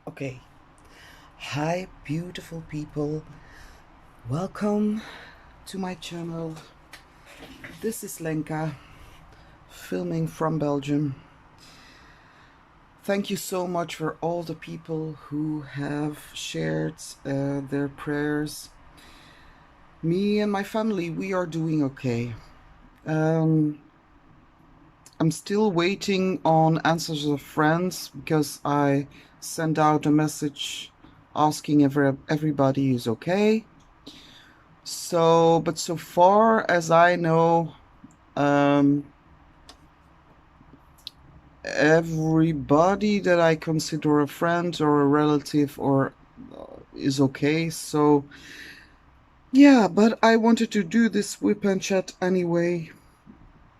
Okay. Hi, beautiful people. Welcome to my channel. This is Lenka, filming from Belgium. Thank you so much for all the people who have shared their prayers. Me and my family, we are doing okay. Um, I'm still waiting on answers of friends because I sent out a message asking if everybody is okay. But so far as I know, um, everybody that I consider a friend or a relative or is okay. So yeah, but I wanted to do this whip and chat anyway,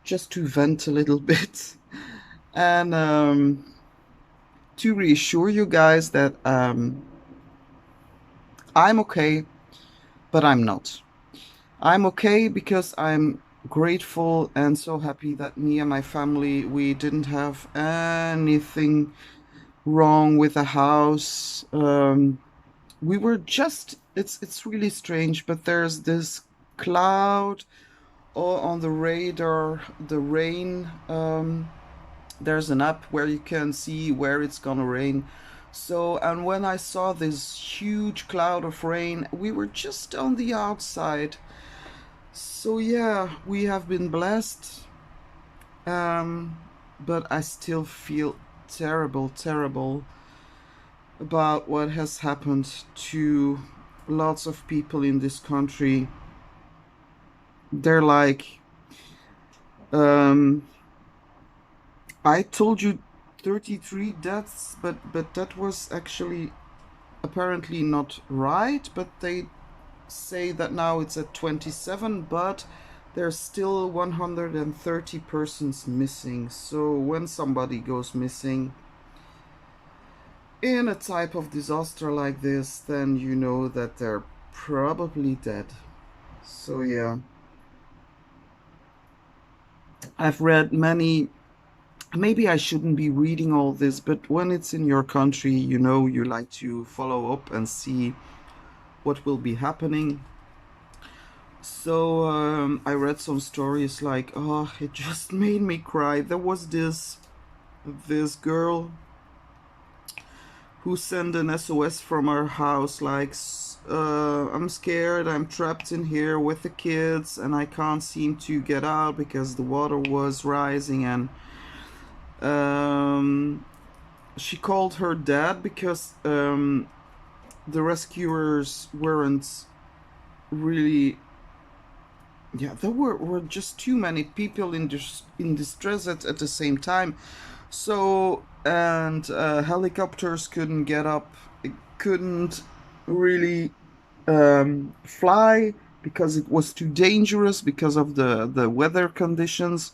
just to vent a little bit and to reassure you guys that I'm okay, but I'm not. I'm okay because I'm grateful and so happy that me and my family, we didn't have anything wrong with the house. We were just, it's really strange, but there's this cloud on the radar, the rain. There's an app where you can see where it's gonna rain. So, and when I saw this huge cloud of rain, we were just on the outside. So yeah, we have been blessed, but I still feel terrible about what has happened to lots of people in this country. They're like, um, I told you 33 deaths, but that was actually apparently not right. But they say that now it's at 27, but there's still 130 persons missing. So when somebody goes missing in a type of disaster like this, then you know that they're probably dead. So yeah, I've read many. Maybe I shouldn't be reading all this, but when it's in your country, you know, you like to follow up and see what will be happening. So I read some stories like, oh, it just made me cry. There was this girl who sent an SOS from her house like, I'm scared, I'm trapped in here with the kids and I can't seem to get out because the water was rising. And um, she called her dad because the rescuers weren't really, yeah, there were just too many people in distress at the same time. So, and helicopters couldn't get up, couldn't really fly because it was too dangerous because of the weather conditions.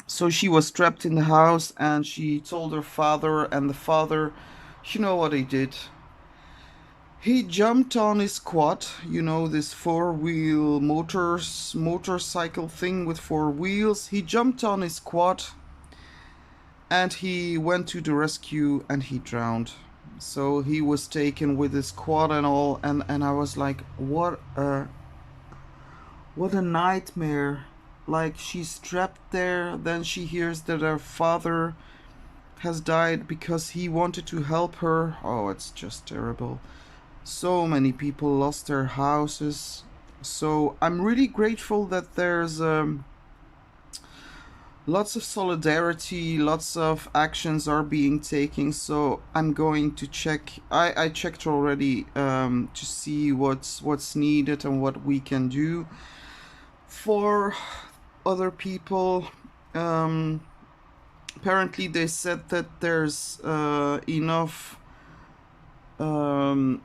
So she was trapped in the house and she told her father, and the father, you know what he did? He jumped on his quad, you know, this four-wheel motorcycle thing with four wheels. He jumped on his quad and he went to the rescue and he drowned. So he was taken with his quad and all, and I was like, what a nightmare. Like, she's trapped there, then she hears that her father has died because he wanted to help her. Oh, it's just terrible. So many people lost their houses. So I'm really grateful that there's lots of solidarity, lots of actions are being taken. So I'm going to check. I checked already to see what's needed and what we can do for other people. Um, Apparently, they said that there's enough. Um,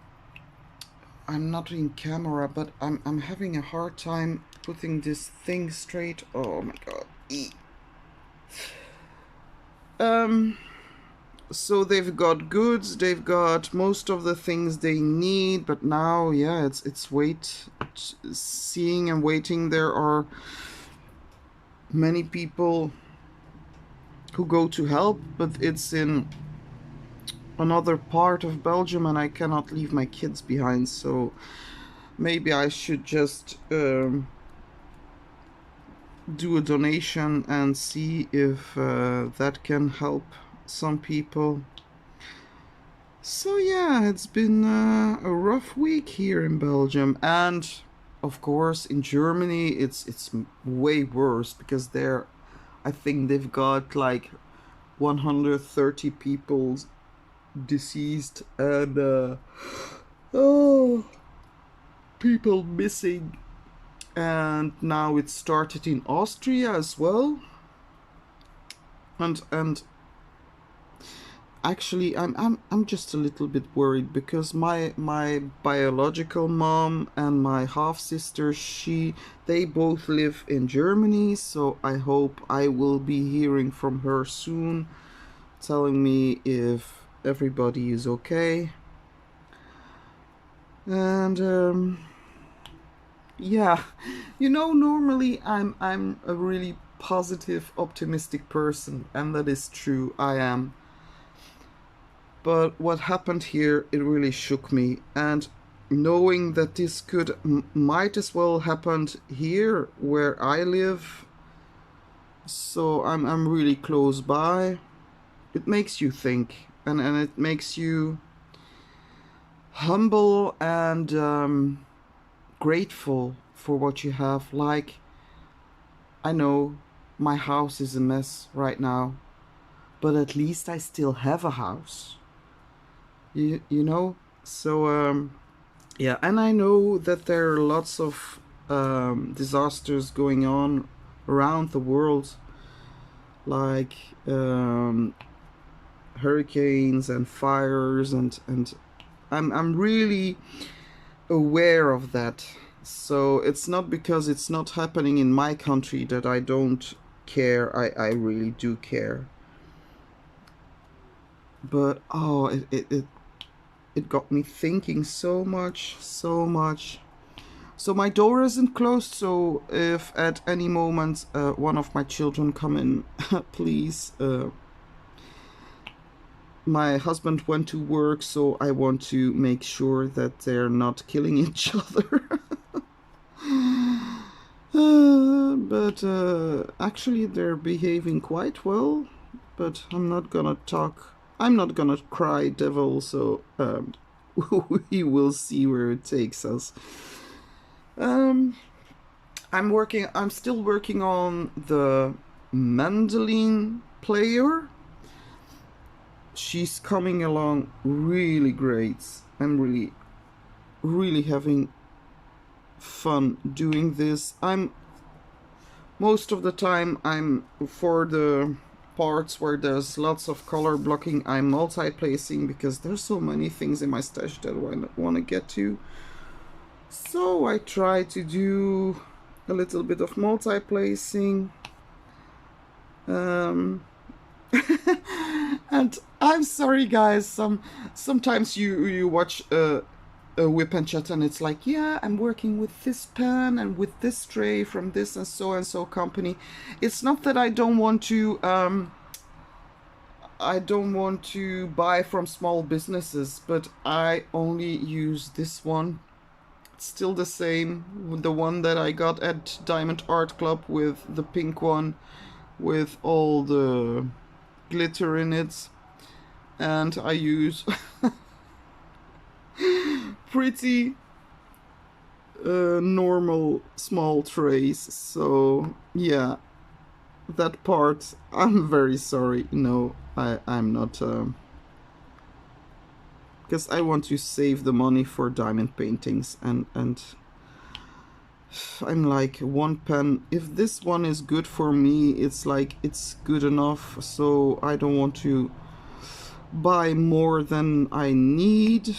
I'm not in camera, but I'm having a hard time putting this thing straight. Oh my god. Um so they've got goods, they've got most of the things they need, but now yeah, it's seeing and waiting. There are many people who go to help, but it's in another part of Belgium and I cannot leave my kids behind, so maybe I should just do a donation and see if that can help some people. So yeah, it's been a rough week here in Belgium, and of course in Germany it's way worse because there, I think they've got like 130 people deceased and oh, people missing. And now it started in Austria as well. And actually I'm just a little bit worried because my biological mom and my half sister, they both live in Germany, so I hope I will be hearing from her soon telling me if everybody is okay. And yeah, normally I'm a really positive, optimistic person, and that is true. I am. But what happened here, it really shook me, and knowing that this could might as well happened here where I live, so I'm really close by. It makes you think, and it makes you humble and grateful for what you have. Like, I know my house is a mess right now, but at least I still have a house. You know? So, yeah, and I know that there are lots of disasters going on around the world, like hurricanes and fires, and I'm really aware of that. So it's not because it's not happening in my country that I don't care. I really do care. But oh, it got me thinking so much, so much. So my door isn't closed, so if at any moment one of my children come in, please. My husband went to work, so I want to make sure that they're not killing each other. But actually they're behaving quite well. But I'm not gonna talk. I'm not gonna cry devil, so we will see where it takes us. Um, I'm still working on the mandolin player. She's coming along really great. I'm really having fun doing this. I'm most of the time I'm for the parts where there's lots of color blocking, I'm multi-placing because there's so many things in my stash that I want to get to. So I try to do a little bit of multi-placing. And I'm sorry guys, sometimes you watch a whip and chat and it's like, yeah, I'm working with this pen and with this tray from this and so company. It's not that I don't want to buy from small businesses, but I only use this one. It's still the same, the one that I got at Diamond Art Club with the pink one with all the glitter in it. And I use pretty normal small trays, so yeah, that part I'm very sorry. No, I'm not, because I want to save the money for diamond paintings, and I'm like, one pen, if this one is good for me, it's like it's good enough, so I don't want to buy more than I need.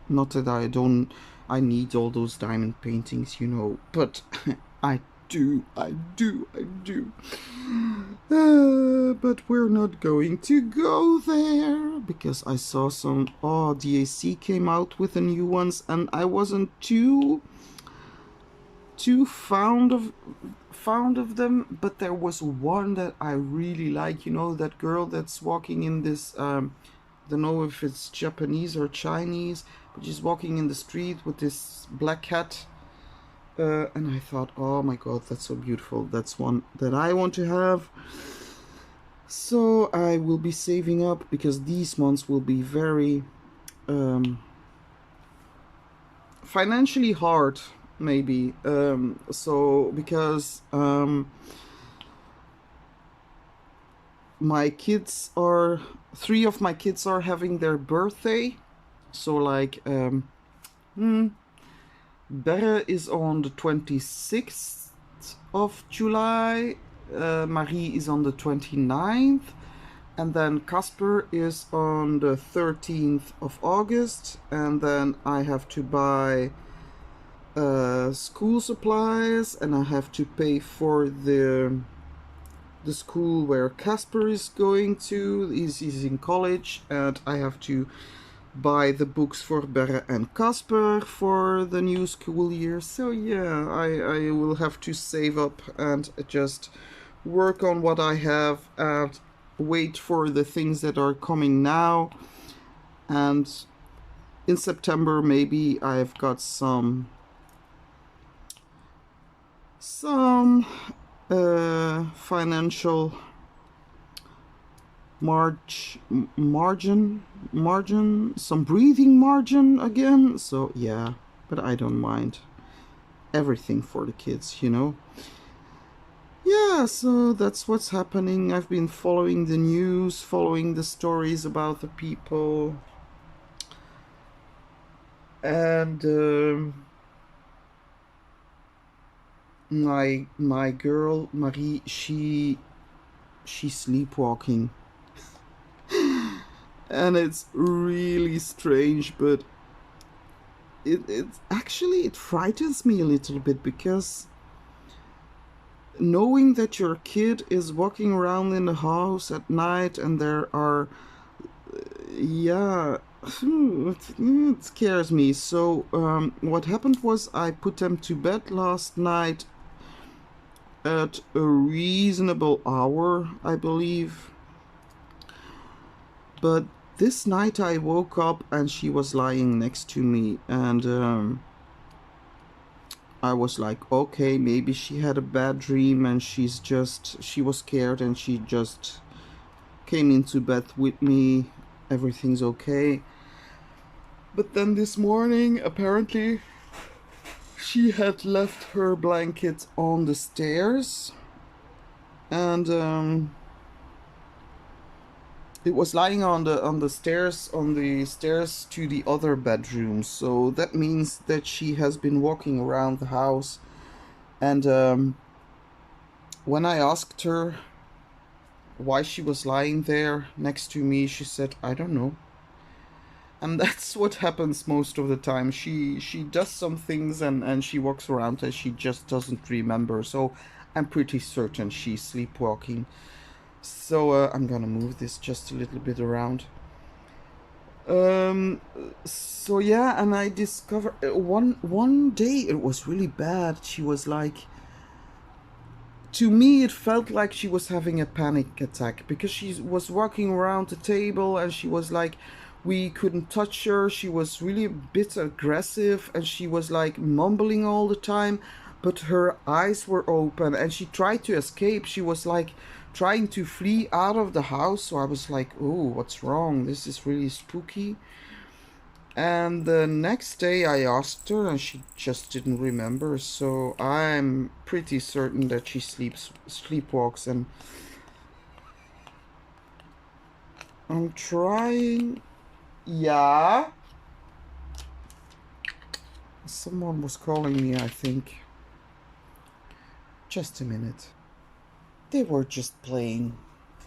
Not that I need all those diamond paintings, but I do. But we're not going to go there because I saw some. Oh, DAC came out with the new ones, and I wasn't too fond of them. But there was one that I really like. That girl that's walking in this don't know if it's Japanese or Chinese, but she's walking in the street with this black cat. And I thought, oh my god, that's so beautiful. That's one that I want to have. So I will be saving up, because these months will be very financially hard, maybe. So because my kids are, 3 of my kids are having their birthday. So like Berre is on the 26th of July, Marie is on the 29th, and then Casper is on the 13th of August, and then I have to buy school supplies, and I have to pay for the school where Casper is going to. He's in college, and I have to buy the books for Berre and Casper for the new school year. So yeah, I will have to save up and just work on what I have and wait for the things that are coming now. And in September maybe I've got some financial margin, some breathing margin again. So yeah, but I don't mind. Everything for the kids, you know. Yeah, so that's what's happening. I've been following the news, following the stories about the people, and my girl Marie, she's sleepwalking. And it's really strange, but it actually, it frightens me a little bit, because knowing that your kid is walking around in the house at night and there are yeah, it scares me. So what happened was, I put them to bed last night at a reasonable hour, I believe, but this night I woke up and she was lying next to me, and I was like, okay, maybe she had a bad dream and she was scared and she just came into bed with me. Everything's okay. But then this morning, apparently, she had left her blanket on the stairs, and it was lying on the stairs to the other bedroom. So that means that she has been walking around the house. And when I asked her why she was lying there next to me, she said, I don't know. And that's what happens most of the time. She does some things and she walks around and she just doesn't remember. So I'm pretty certain she's sleepwalking. So I'm gonna move this just a little bit around. So yeah, and I discovered one day it was really bad. She was like, to me it felt like she was having a panic attack, because she was walking around the table and she was like, we couldn't touch her. She was really a bit aggressive and she was like mumbling all the time, but her eyes were open and she tried to escape. She was like trying to flee out of the house. So I was like, oh, what's wrong? This is really spooky. And the next day I asked her and she just didn't remember. So I'm pretty certain that she sleepwalks, and I'm trying. Yeah. Someone was calling me, I think. Just a minute. They were just playing.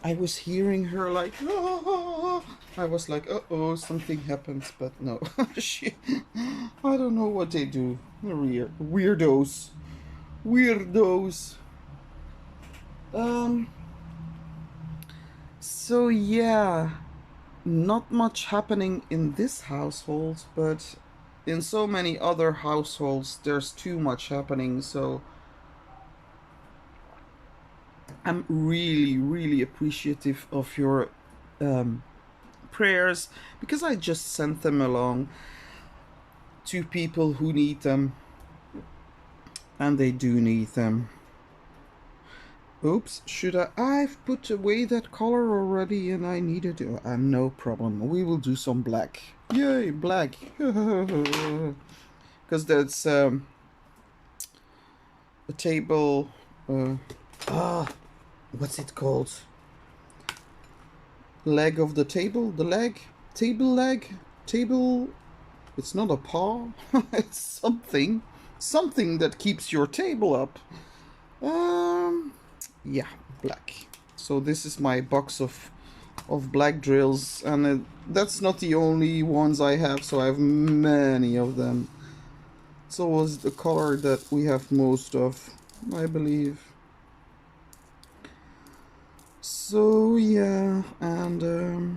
I was hearing her like, ah. I was like, uh-oh, something happens, but no. I don't know what they do. They're weirdos. Weirdos. So yeah, not much happening in this household, but in so many other households there's too much happening. So I'm really appreciative of your prayers, because I just sent them along to people who need them. And they do need them. Oops, should I? I've put away that color already and I needed it. No problem. We will do some black. Yay, black. Because that's a table. What's it called? Leg of the table? The leg? Table leg? Table. It's not a paw. It's something. Something that keeps your table up. Yeah, black. So this is my box of black drills, and that's not the only ones I have, so I have many of them. It's always the color that we have most of, I believe. So yeah, and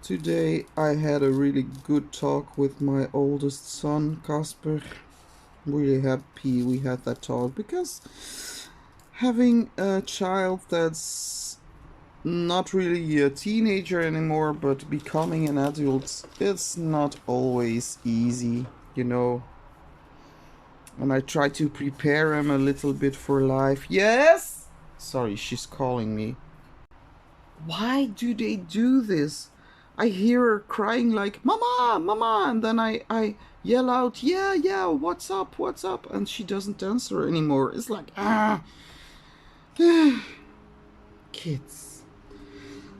today I had a really good talk with my oldest son, Casper. Really happy we had that talk, because having a child that's not really a teenager anymore but becoming an adult, it's not always easy, you know. And I try to prepare him a little bit for life. Yes? Sorry, she's calling me. Why do they do this? I hear her crying like, Mama, Mama, and then I yell out, yeah, what's up? And she doesn't answer anymore. It's like, kids.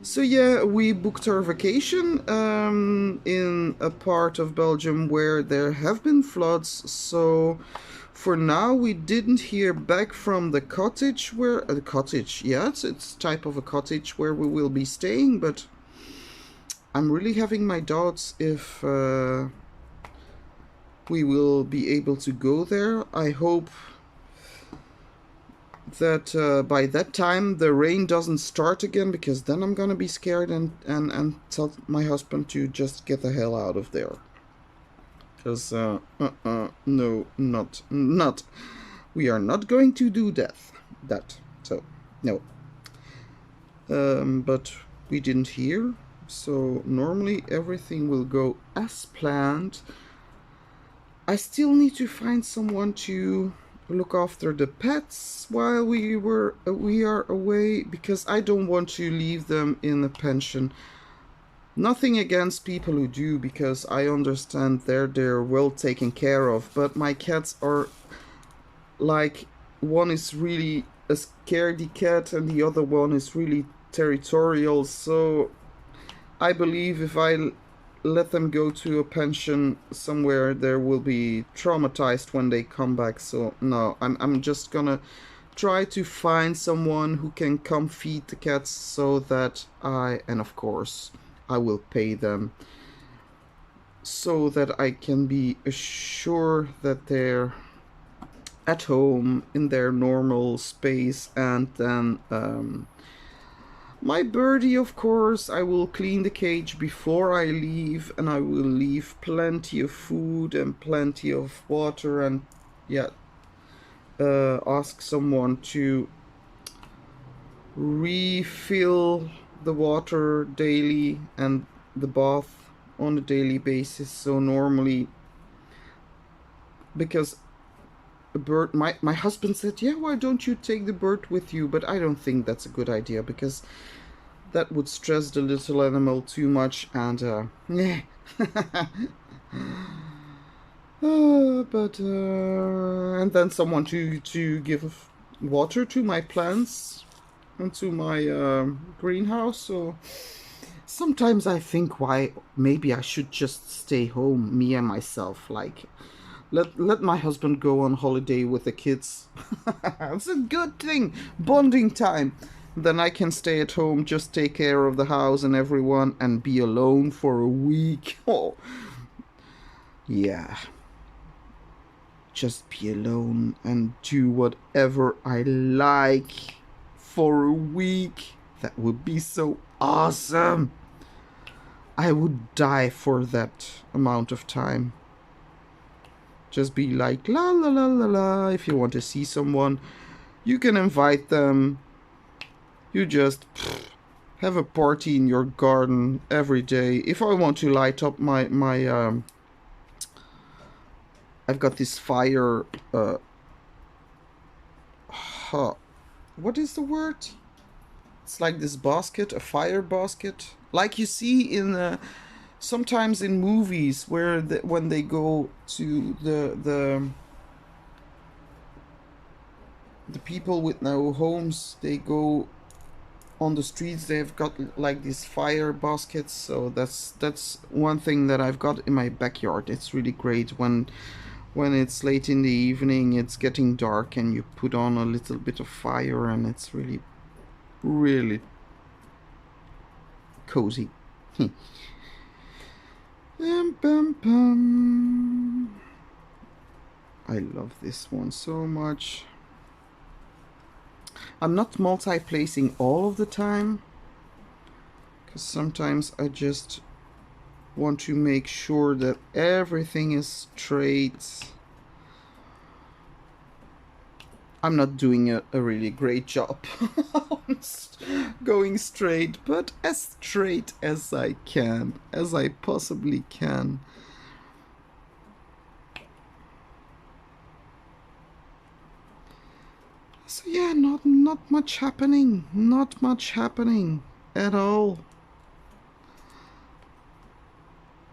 So yeah, we booked our vacation in a part of Belgium where there have been floods. So for now we didn't hear back from the cottage where the cottage. Yeah, it's type of a cottage where we will be staying, but I'm really having my doubts if we will be able to go there. I hope that by that time the rain doesn't start again, because then I'm gonna be scared and tell my husband to just get the hell out of there. Because no, not we are not going to do that. So no. But we didn't hear, so normally everything will go as planned. I still need to find someone to look after the pets while we are away, because I don't want to leave them in a pension. Nothing against people who do, because I understand they're well taken care of, but my cats are like, one is really a scaredy cat and the other one is really territorial. So I believe if I let them go to a pension somewhere, they will be traumatized when they come back. So no, I'm just gonna try to find someone who can come feed the cats, so that and of course I will pay them, so that I can be assured that they're at home in their normal space. And then my birdie, of course, I will clean the cage before I leave, and I will leave plenty of food and plenty of water, and yeah, ask someone to refill the water daily and the bath on a daily basis. So normally, because a bird, my husband said, yeah, why don't you take the bird with you? But I don't think that's a good idea, because that would stress the little animal too much, and yeah. And then someone to give water to my plants and to my greenhouse. So sometimes I think, why maybe I should just stay home, me and myself, like let my husband go on holiday with the kids. It's a good thing, bonding time. Then I can stay at home, just take care of the house and everyone, and be alone for a week. Oh yeah, just be alone and do whatever I like for a week. That would be so awesome. I would die for that amount of time. Just be like, la la la la la. If you want to see someone, you can invite them. You just have a party in your garden every day. If I want to light up my I've got this fire. What is the word? It's like this basket, a fire basket, like you see in sometimes in movies where when they go to the people with no homes, they go on the streets. They've got like these fire baskets. So that's one thing that I've got in my backyard. It's really great when it's late in the evening, it's getting dark, and you put on a little bit of fire, and it's really, really cozy. Bum, bum. I love this one so much. I'm not multi-placing all of the time, because sometimes I just want to make sure that everything is straight. I'm not doing a really great job going straight, but as straight as I can, as I possibly can. So yeah, not much happening. Not much happening at all.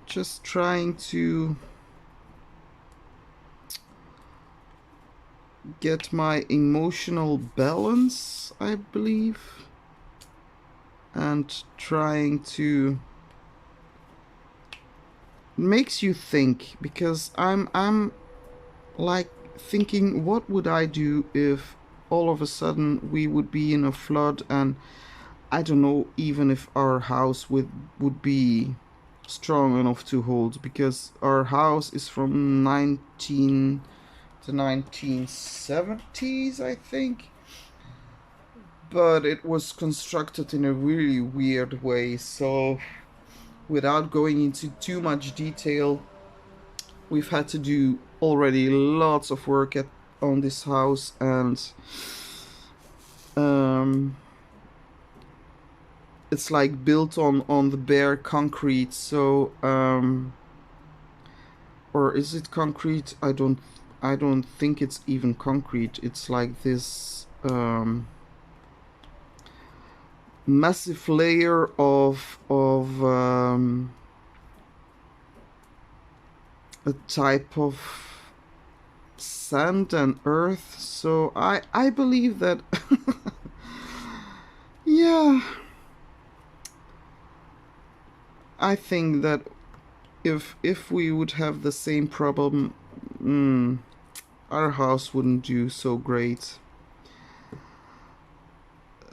Just trying to get my emotional balance, I believe, and trying to makes you think, because I'm like thinking, what would I do if all of a sudden we would be in a flood, and I don't know even if our house would be strong enough to hold, because our house is from the 1970s, I think, but it was constructed in a really weird way. So without going into too much detail, we've had to do already lots of work on this house, and it's like built on the bare concrete. So or is it concrete? I don't think it's even concrete. It's like this massive layer of a type of sand and earth. So I believe that yeah, I think that if we would have the same problem, our house wouldn't do so great.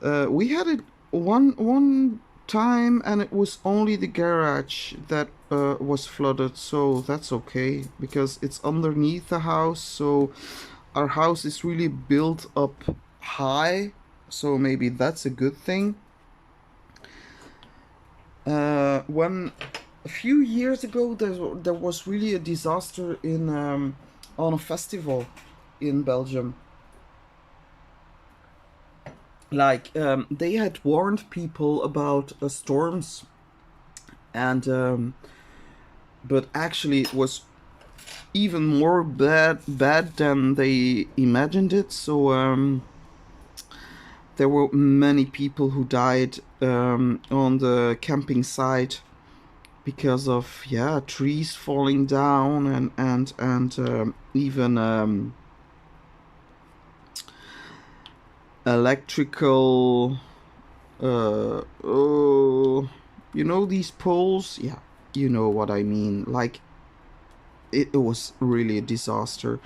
We had it one time, and it was only the garage that was flooded, so that's okay, because it's underneath the house. So our house is really built up high, so maybe that's a good thing. When a few years ago there was really a disaster in on a festival in Belgium. Like they had warned people about storms, and but actually it was even more bad than they imagined it. So there were many people who died on the camping site because of trees falling down, and even electrical oh, you know these poles, yeah, you know what I mean. Like it was really a disaster.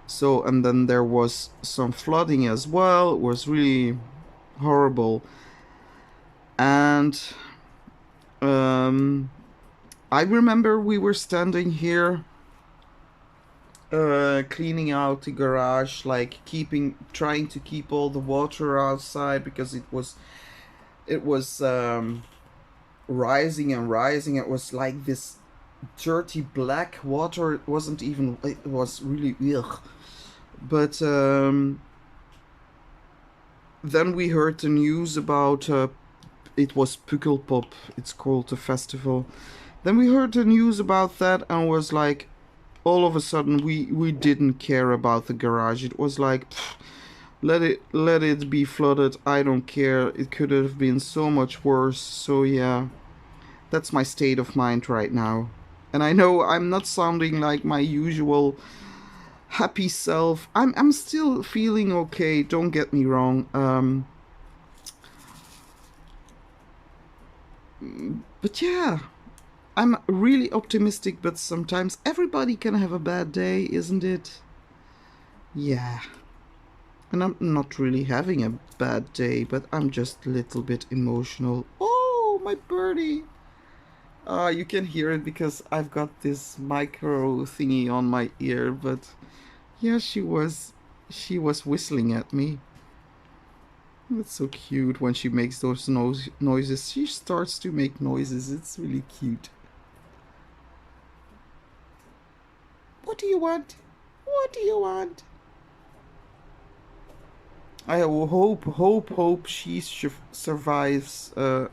So, and then there was some flooding as well. It was really horrible. And I remember we were standing here cleaning out the garage, like trying to keep all the water outside, because it was rising and rising. It was like this dirty black water. It wasn't even, it was really ugh. But then we heard the news about it was Pukkelpop, it's called the festival. Then we heard the news about that and was like, all of a sudden we didn't care about the garage. It was like, pff, let it be flooded. I don't care. It could have been so much worse. So yeah, that's my state of mind right now. And I know I'm not sounding like my usual happy self. I'm still feeling okay. Don't get me wrong. But yeah, I'm really optimistic. But sometimes everybody can have a bad day, isn't it? Yeah. And I'm not really having a bad day, but I'm just a little bit emotional. Oh, my birdie! You can hear it because I've got this micro thingy on my ear, but yeah, she was whistling at me. It's so cute when she makes those noises. She starts to make noises. It's really cute. What do you want? What do you want? I hope she survives the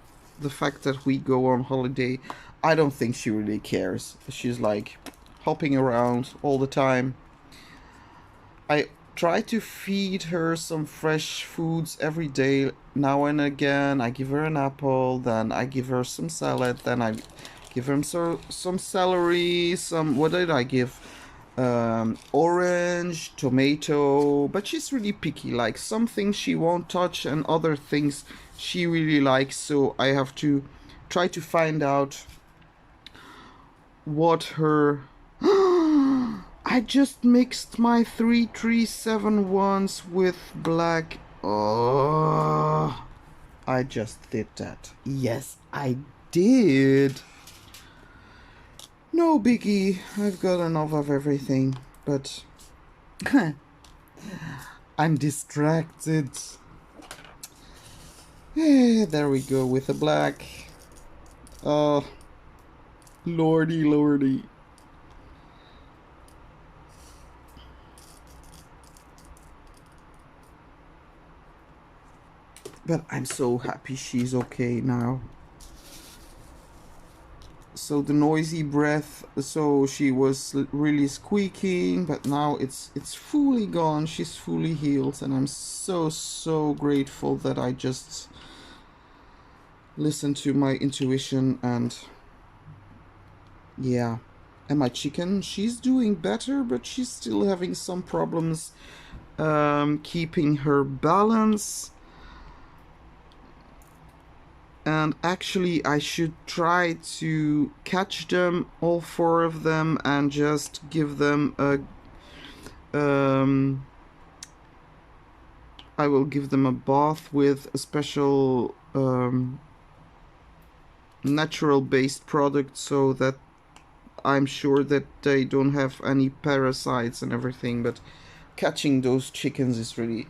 fact that we go on holiday. I don't think she really cares. She's like hopping around all the time. I try to feed her some fresh foods every day. Now and again, I give her an apple, then I give her some salad, then I give her some celery, some, what did I give? Orange, tomato, but she's really picky. Like some things she won't touch and other things she really likes, so I have to try to find out what her I just mixed my 3371s with black. Oh, I just did that. Yes, I did. No biggie, I've got enough of everything, but I'm distracted. There we go with the black. Oh, lordy, lordy. But I'm so happy she's okay now. So the noisy breath, so she was really squeaking, but now it's fully gone. She's fully healed, and I'm so grateful that I just listened to my intuition. And yeah, and my chicken, she's doing better, but she's still having some problems keeping her balance. And actually I should try to catch them, all four of them, and just give them a I will give them a bath with a special natural based product, so that I'm sure that they don't have any parasites and everything. But catching those chickens is really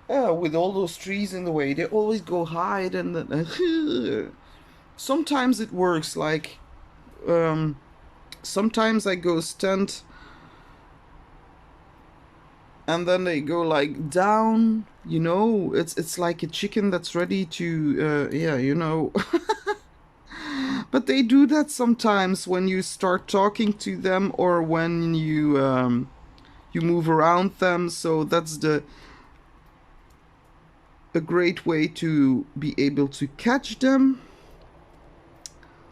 with all those trees in the way, they always go hide, and sometimes it works. Like sometimes I go stand, and then they go like down. You know, it's like a chicken that's ready to yeah, you know. But they do that sometimes when you start talking to them, or when you move around them. So that's a great way to be able to catch them.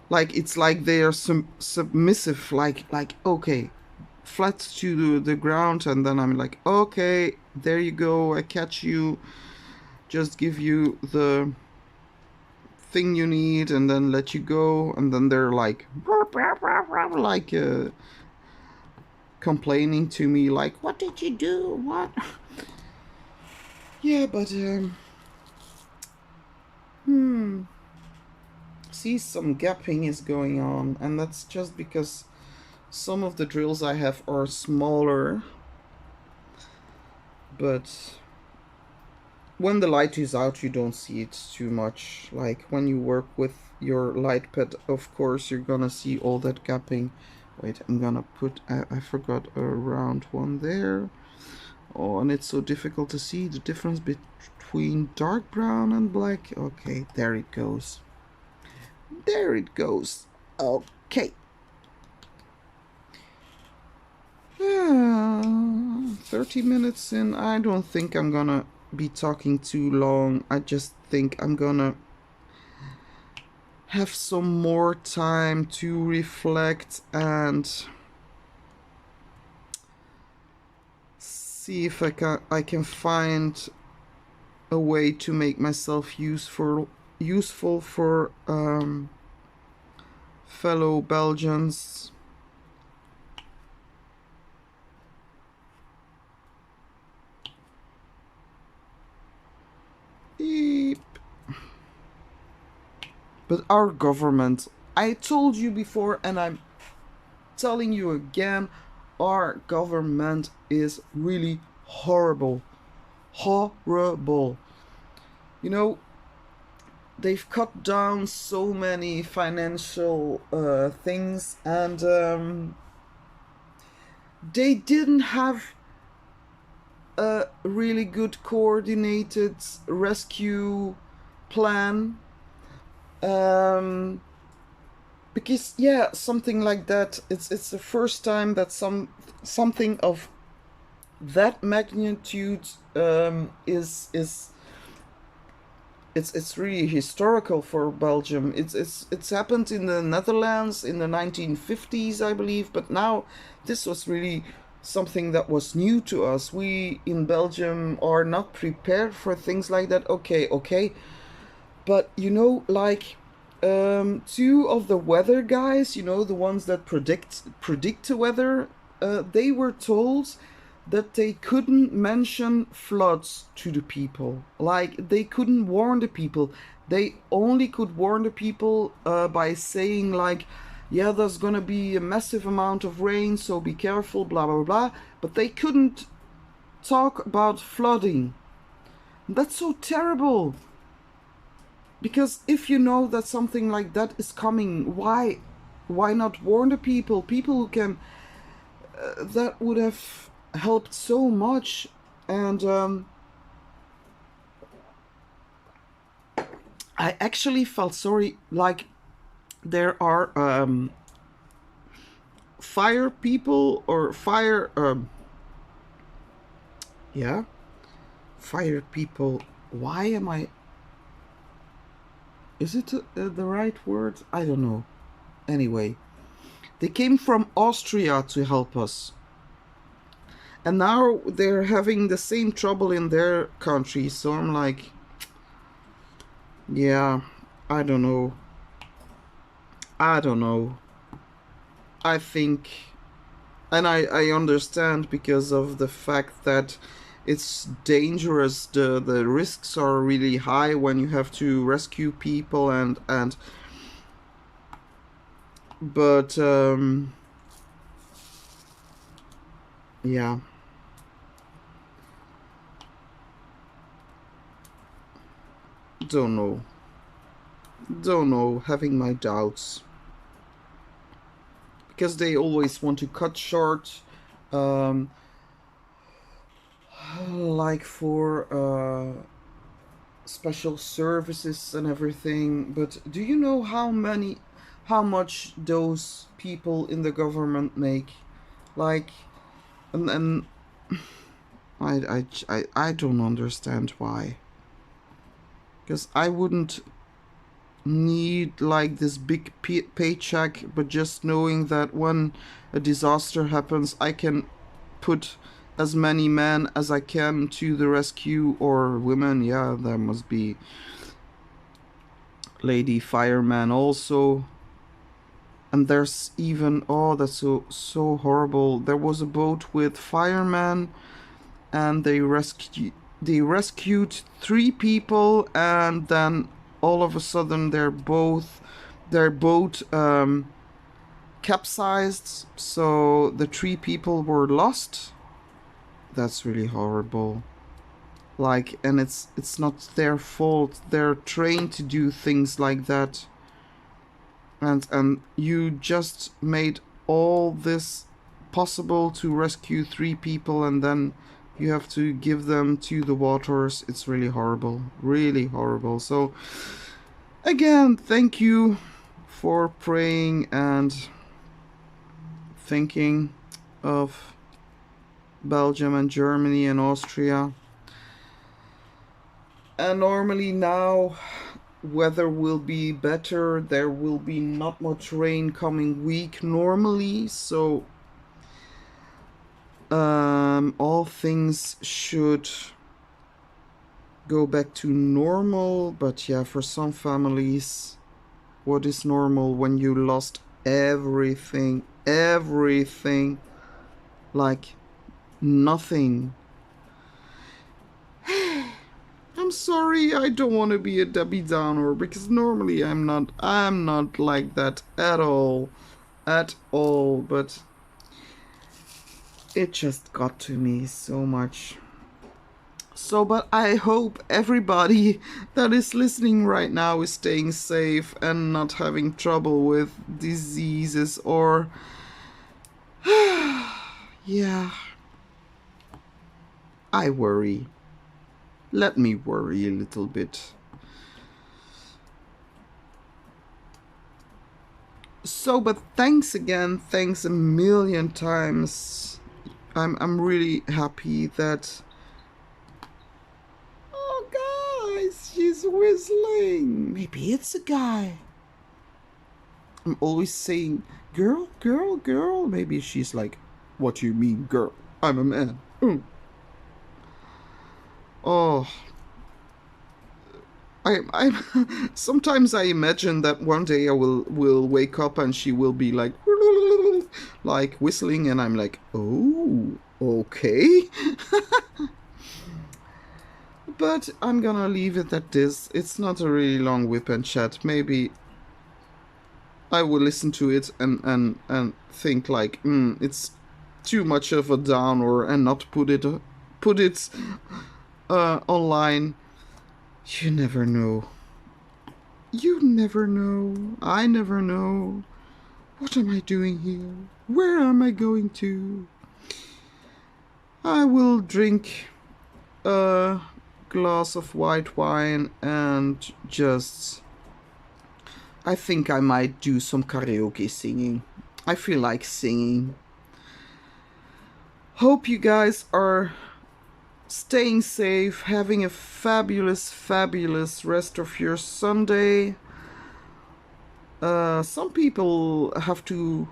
Like it's like they are submissive, like okay, flat to the ground, and then I'm like, okay, there you go, I catch you, just give you the thing you need, and then let you go. And then they're like complaining to me, like, what did you do, what? Yeah, but see, some gapping is going on, and that's just because some of the drills I have are smaller. But when the light is out, you don't see it too much. Like when you work with your light pad, of course you're gonna see all that gapping. Wait, I'm gonna put, I forgot a round one there. Oh, and it's so difficult to see the difference between dark brown and black. Okay, there it goes. There it goes. Okay. 30 minutes in. I don't think I'm gonna be talking too long. I just think I'm gonna have some more time to reflect and see if I can find a way to make myself useful for fellow Belgians. Beep. But our government, I told you before and I'm telling you again, our government is really horrible. Horrible. You know, they've cut down so many financial things, and they didn't have a really good coordinated rescue plan. Because yeah, something like that. It's the first time that something of that magnitude is it's really historical for Belgium. It's happened in the Netherlands in the 1950s, I believe, but now this was really something that was new to us. We in Belgium are not prepared for things like that. Okay, but you know, like two of the weather guys, you know, the ones that predict the weather, they were told that they couldn't mention floods to the people. Like, they couldn't warn the people. They only could warn the people by saying, like, yeah, there's gonna be a massive amount of rain, so be careful, blah, blah, blah. But they couldn't talk about flooding. That's so terrible. Because if you know that something like that is coming, why not warn the people? People who can... that would have helped so much. And I actually felt sorry. Like, there are fire people or fire yeah, fire people. Why am I... is it the right word? I don't know. Anyway, they came from Austria to help us. And now they're having the same trouble in their country. So I'm like, yeah, I don't know. I think, and I understand, because of the fact that it's dangerous. The risks are really high when you have to rescue people and but yeah. Don't know, having my doubts, because they always want to cut short, like for special services and everything. But do you know how much those people in the government make? Like, and I don't understand why. Because I wouldn't need like this big paycheck, but just knowing that when a disaster happens, I can put as many men as I can to the rescue, or women. Yeah, there must be lady fireman also. And there's even, oh, that's so horrible. There was a boat with firemen, and they rescued 3 people, and then all of a sudden their boat capsized, so the 3 people were lost. That's really horrible. Like, and it's not their fault. They're trained to do things like that. And you just made all this possible to rescue 3 people, and then You have to give them to the waters. It's really horrible. Really horrible. So, again, thank you for praying and thinking of Belgium and Germany and Austria. And normally now weather will be better. There will be not much rain coming week normally, so all things should go back to normal. But yeah, for some families, what is normal when you lost everything, like nothing? I'm sorry, I don't want to be a Debbie Downer, because normally I'm not like that at all, but it just got to me so much. So, but I hope everybody that is listening right now is staying safe and not having trouble with diseases or yeah, I worry. Let me worry a little bit. So, but thanks again, thanks a million times. I'm really happy that. Oh, guys, she's whistling. Maybe it's a guy. I'm always saying, girl, girl, girl. Maybe she's like, what do you mean, girl? I'm a man. Oh. I sometimes I imagine that one day I will wake up and she will be like whistling, and I'm like, oh, okay. But I'm gonna leave it at this. It's not a really long whip and chat. Maybe I will listen to it and think like, it's too much of a downer and not put it online. You never know. You never know. I never know. What am I doing here? Where am I going to? I will drink a glass of white wine and just... I think I might do some karaoke singing. I feel like singing. Hope you guys are staying safe, having a fabulous rest of your Sunday. Some people have to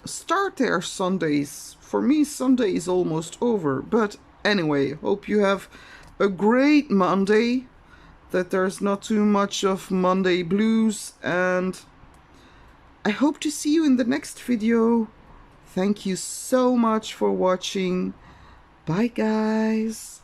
start their Sundays. For me, Sunday is almost over. But anyway, hope you have a great Monday, that there's not too much of Monday blues, and I hope to see you in the next video. Thank you so much for watching. Bye, guys.